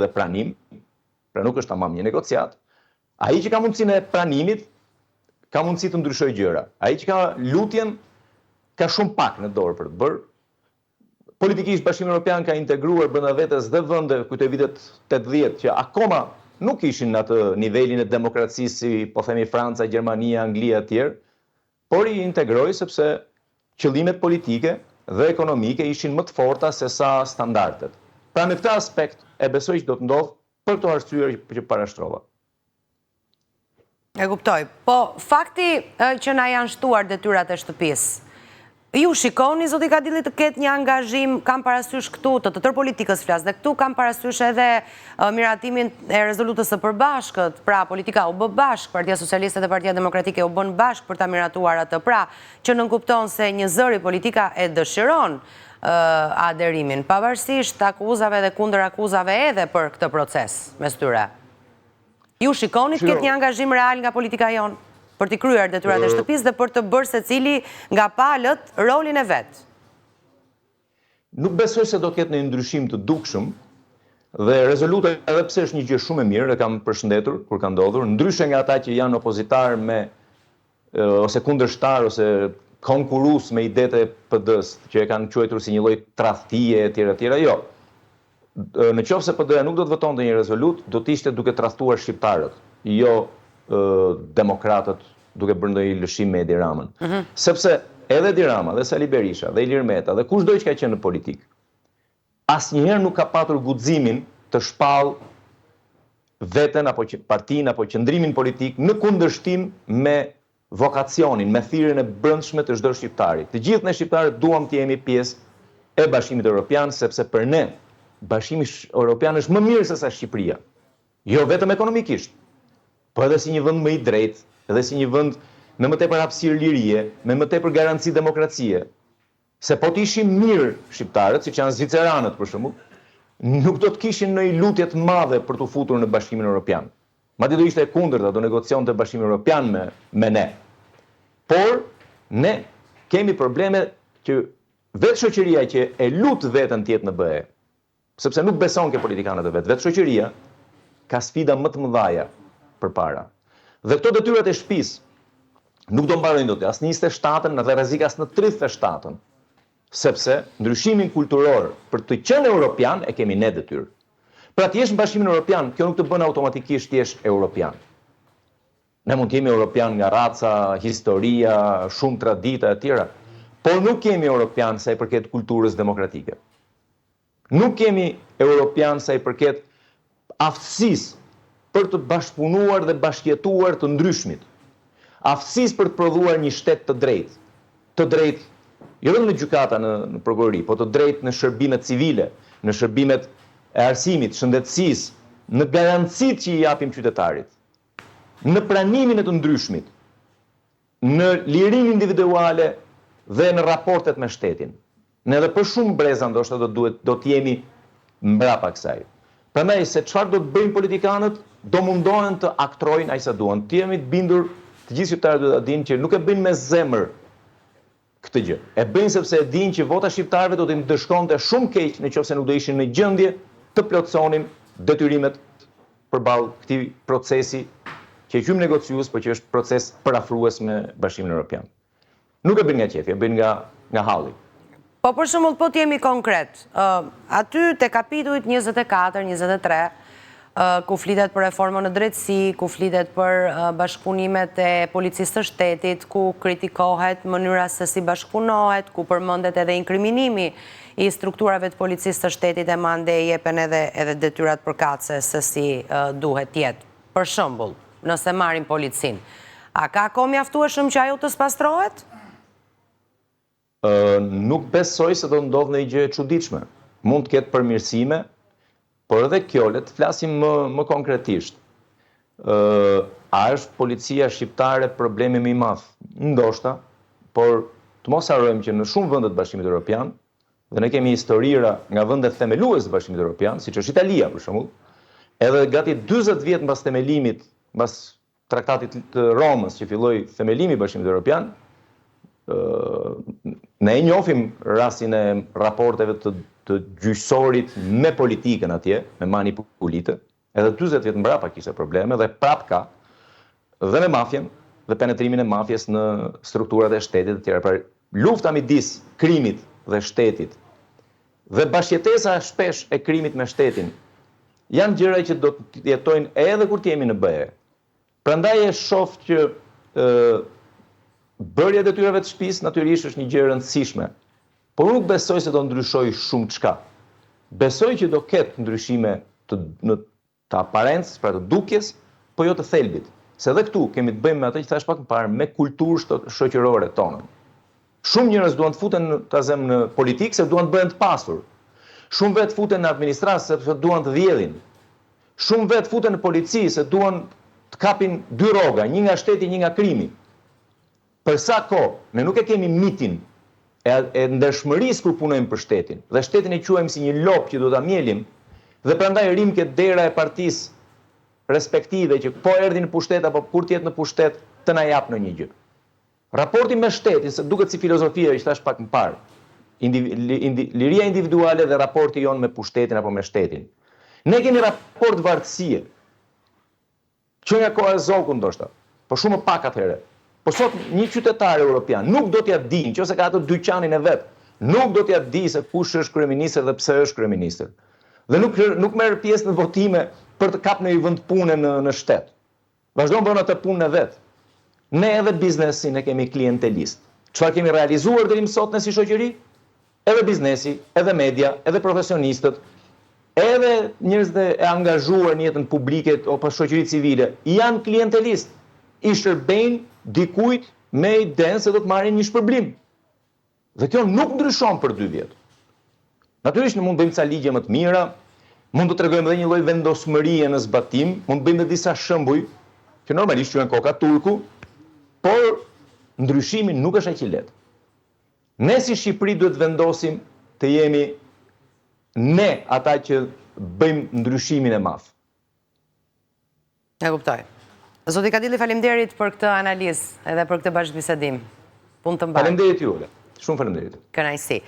dhe pranim, pra nuk është tamam një negociat, ai që ka mundësinë e pranimit, ka mundësi të ndryshojë gjëra. Ai që ka lutjen, ka shumë pak në dorë për të bërë. Politikisht Bashkimi Evropian ka integruar brenda vetes dhe vende kujtoj vitet 80 që akoma nuk ishin në atë nivelin e demokracisë si po themi Franca, Gjermania, Anglia e tjerë, por i integroi sepse qëllimet politike dhe ekonomike ishin më të forta se sa standardet. Pra në këtë aspekt e besoj që do të ndodh për të arsyeër që parashtrova. E kuptoj. Po, fakti që na janë shtuar detyrat e shtëpisë, ju shikoni, zoti Kadilli, të ketë një angazhim, kam parasysh këtu, të tërë politikës flas, dhe këtu kam parasysh edhe miratimin e rezolutës së përbashkët, pra politika u bë bashkë, Partia Socialiste dhe Partia Demokratike u bën bashkë për ta miratuar atë, pra që nënkupton se një zëri politika e dëshiron aderimin, pavarësisht akuzave dhe kundër akuzave edhe për këtë proces mes tyre. Ju shikoni të ketë një angazhim real nga politika jonë për t'i kryer detyrat e shtëpisë dhe për të bërë secili nga palët rolin e vet? Nuk besoj se do ketë një ndryshim të dukshëm dhe rezoluta edhe pse është një gjë shumë e mirë, e kam përshëndetur kur ka ndodhur, ndryshe nga ata që janë opozitar me ose kundërshtar ose konkurrues me idetë e PD-s, që e kanë quajtur si një lloj tradhtie etj. Jo. Në qoftë se PD-ja nuk do të votonte një rezolut, do të ishte duke tradhtuar shqiptarët, jo demokratët duke bërë ndonjë lëshim me Edi Ramën. Sepse edhe Edi Rama, dhe Sali Berisha, dhe Ilir Meta, dhe kushdo që ka qenë në politikë, asnjëherë nuk ka patur guximin të shpallë veten apo partinë apo qëndrimin politik në kundërshtim me vokacionin, me thirrjen e brendshme të çdo shqiptari. Të gjithë ne shqiptarët duam të jemi pjesë e Bashkimit Evropian, sepse për ne Bashkimi Evropian është më mirë se sa Shqipëria. Jo vetëm ekonomikisht, po edhe si një vend më i drejtë, edhe si një vend me më tepër hapësirë lirie, me më tepër garanci demokracie. Se po të ishin mirë shqiptarët, siç janë zviceranët për shembull, nuk do të kishin ndonjë lutje të madhe për të futur në Bashkimin Evropian. Madje do ishte e kundërta, do negocionte Bashkimi Evropian me ne. Por ne kemi probleme që vetë shoqëria që e lut veten të jetë në BE, sepse nuk beson ke politikanët e vetë shoqëria ka sfida më të mëdha përpara. Dhe këto detyrat e shtëpisë nuk do mbarojnë dot, as në 27-ën, dhe rrezik as në 37-ën, sepse ndryshimin kulturor për të qenë europian e kemi ne detyrë. Pra të jesh në Bashkimin Evropian, kjo nuk të bën automatikisht të jesh europian. Ne mund të jemi europian nga raca, historia, shumë tradita e tjera, por nuk kemi europian sa i përket kulturës demokratike. Nuk kemi europian sa i përket aftësisë për të bashkëpunuar dhe bashkëjetuar të ndryshmit. Aftësisë për të prodhuar një shtet të drejtë, jo vetëm në gjykata në prokurori, po të drejtë në shërbimet civile, në shërbimet e arsimit, shëndetësisë, në garancitë që i japim qytetarit, në pranimin e të ndryshmit, në lirinë individuale dhe në raportet me shtetin. Ne edhe për shumë breza ndoshta do të jemi mbrapa kësaj. Prandaj se çfarë do të bëjnë politikanët, do mundohen të aktrojnë aq sa duan. Të jemi të bindur, të gjithë shqiptarët do ta dinë që nuk e bëjnë me zemër këtë gjë. E bëjnë sepse e dinë që vota shqiptarëve do të dëshkonte shumë keq nëse nuk do ishin në gjendje të plotësonin detyrimet përballë këtij procesi që e quajmë negociues, por që është proces parafrues me Bashkimin Evropian. Nuk e bëjnë nga qefi, e bëjnë nga halli. Po për shembull, po të jemi konkret, aty te kapitujt 24, 23, ku flitet për reformën në drejtësi, ku flitet për bashkëpunimet e policisë së shtetit, ku kritikohet mënyra se si bashkëpunohet, ku përmendet edhe inkriminimi i strukturave të policisë së shtetit e mandej jepen edhe detyrat përkatëse se si duhet jetë. Për shembull, nëse marrim policinë, a ka kohë mjaftueshëm që ajo të spastrohet? Nuk besoj se do ndodhë në i gjë e çuditshme. Mund të ketë përmirësime, por edhe kjo, le të flasim më konkretisht. A është policia shqiptare problemi më i madh? Ndoshta, por të mos harrojmë që në shumë vende të Bashkimit Evropian, dhe ne kemi historira nga vendet themeluese të Bashkimit Evropian, siç është Italia për shembull, edhe gati 40 vjet mbas themelimit, mbas traktatit të Romës që filloi themelimi i Bashkimit Evropian, ne e njohim rastin e raporteve të të gjyqësorit me politikën atje, me manipulite, edhe 40 vjet mbrapa kishte probleme dhe prap ka, dhe me mafjen, dhe penetrimin e mafjes në strukturat e shtetit të tjera. Pra, lufta midis krimit dhe shtetit dhe bashkëjetesa shpesh e krimit me shtetin janë gjëra që do të jetojnë edhe kur të jemi në BE. Prandaj e shoh që bërja e detyrave të shtëpisë natyrisht është një gjë e rëndësishme, por nuk besoj se do ndryshoj shumë çka. Besoj që do ketë ndryshime të aparencës, pra të dukjes, po jo të thelbit. Se edhe këtu kemi të bëjmë me atë që thash pak më parë, me kulturë shoqërore tonën. Shumë njerëz duan të futen në politikë se duan të bëhen të pasur. Shumë vetë futen në administratë sepse duan të vjedhin. Shumë vetë futen në polici se duan të kapin dy rroga, një nga shteti, një nga krimi. Për sa kohë ne nuk e kemi mitin e ndershmërisë kur punojmë për shtetin, dhe shtetin e quajmë si një lop që do ta mjelim, dhe prandaj rrim ke dera e partisë respektive që po erdhi në pushtet apo kur të jetë në pushtet të na jap në një gjë. Raporti me shtetin, se duket si filozofia që thash pak më parë, liria individuale dhe raporti jon me pushtetin apo me shtetin. Ne kemi raport vartësie, që nga koha e Zogut ndoshta, po shumë pak atëherë. Po sot një qytetar evropian nuk do t'ja di, nëse ka atë dyqanin e vet, nuk do t'ja di se kush është kryeminist dhe pse është kryeminist. Dhe nuk merr pjesë në votime për të kapë në një vend pune në shtet. Vazhdon bën atë punën e vet. Ne edhe biznesin e kemi klientelist. Çfarë kemi realizuar deri më sot ne si shoqëri? Edhe biznesi, edhe media, edhe profesionistët, edhe njerëzit e angazhuar në jetën publike apo shoqëritë civile janë klientelist. I shërbejnë dikujt me idenë se do të marrin një shpërblim. Dhe kjo nuk ndryshon për 2 vjet. Natyrisht ne mund të bëjmë ca ligje më të mira, mund të tregojmë edhe një lloj vendosmërie në zbatim, mund të bëjmë edhe disa shembuj që normalisht quhen koka turku, por ndryshimi nuk është aq i lehtë. Ne si Shqipëri duhet vendosim të jemi ne ata që bëjmë ndryshimin e madh. E kuptoj. Zoti Kadilli, faleminderit për këtë analizë edhe për këtë bashkëbisedim. Punë të mbarë. Faleminderit juve. Shumë faleminderit. Kënaqësi.